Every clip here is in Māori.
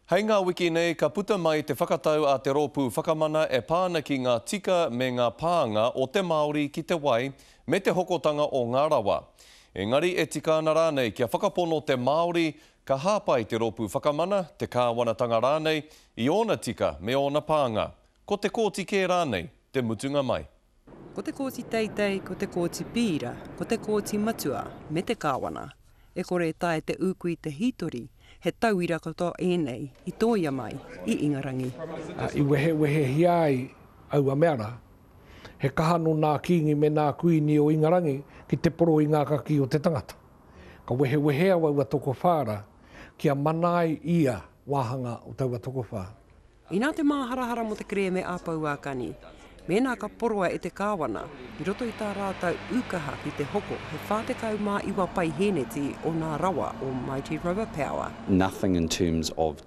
Hei ngā wiki nei, ka puta mai te whakatau a te rōpū whakamana e pāna ki ngā tika me ngā pānga o te Māori ki te wai me te hokotanga o ngā rawa. Engari e tika ana rānei kia whakapono te Māori ka hāpai te rōpū whakamana, te kāwanatanga rānei, i ōna tika me ōna pānga. Ko te kōti kē rānei, te mutunga mai. Ko te kōti teitei, ko te kōti pīra, ko te kōti matua, me te kāwana. E kore tae te uku i te hitori, he tauira koto enei, i tōia mai, i Ingarangi. I wehe hiai au a meara, he kahano nā kingi me nā kuini o Ingarangi ki te poro i ngā kaki o te tangata. Ka wehe au a toko whāra, kia manaai ia wāhanga o taua toko whā. I nā te māharahara mo te kreme āpau ākani, mēnā ka poroa e te kāwana, i roto i tā rātau ukaha ki te hoko, he whātekau mā iwa pai heneti o ngā rawa o Mighty River Power. Nothing in terms of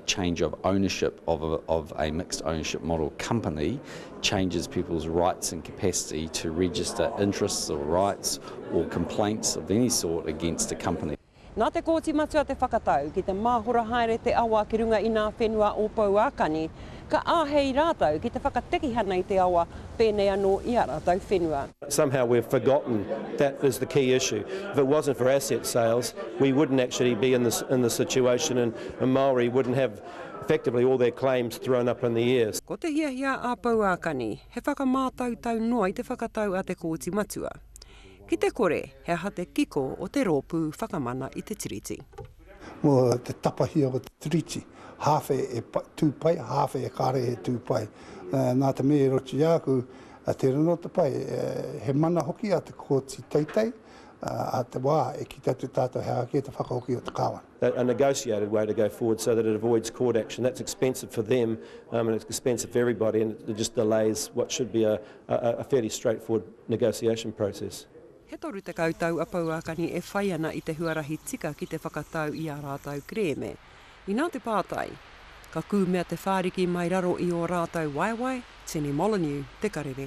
change of ownership of a mixed ownership model company changes people's rights and capacity to register interests or rights or complaints of any sort against a company. Nā te kōti matua te whakatau ki te māhora haere te awa ki runga i ngā whenua o Pauakani, ka āhei rātau ki te whakatekihana i te awa pēnei anō i a rātau whenua. Somehow we've forgotten that is the key issue. If it wasn't for asset sales, we wouldn't actually be in this situation and Māori wouldn't have effectively all their claims thrown up in the air. Ko te hiahia a Pauakani, he whakamātautau noa i te whakatau a te kōti matua. Ki te kore, he aha te kiko o te rōpū whakamana i te tiriti. Mo te tapahia o te tiriti, hawhe e tūpai, hawhe e kare e tūpai. Nā te me roti aku, te rino te pai, he mana hoki a te kōti teitei, a te wā e ki tatu tātou hea ki te whakahoki o te kāwana. A negotiated way to go forward so that it avoids court action. That's expensive for them and it's expensive for everybody and it just delays what should be a fairly straightforward negotiation process. He toru te kautau a Pauakani e whai ana i te huarahi tika ki te whakatau i a rātau kreme. I nā te pātai, ka kūmea te whāriki mai raro i o rātau waiwai, Tini Molyneux, te karere.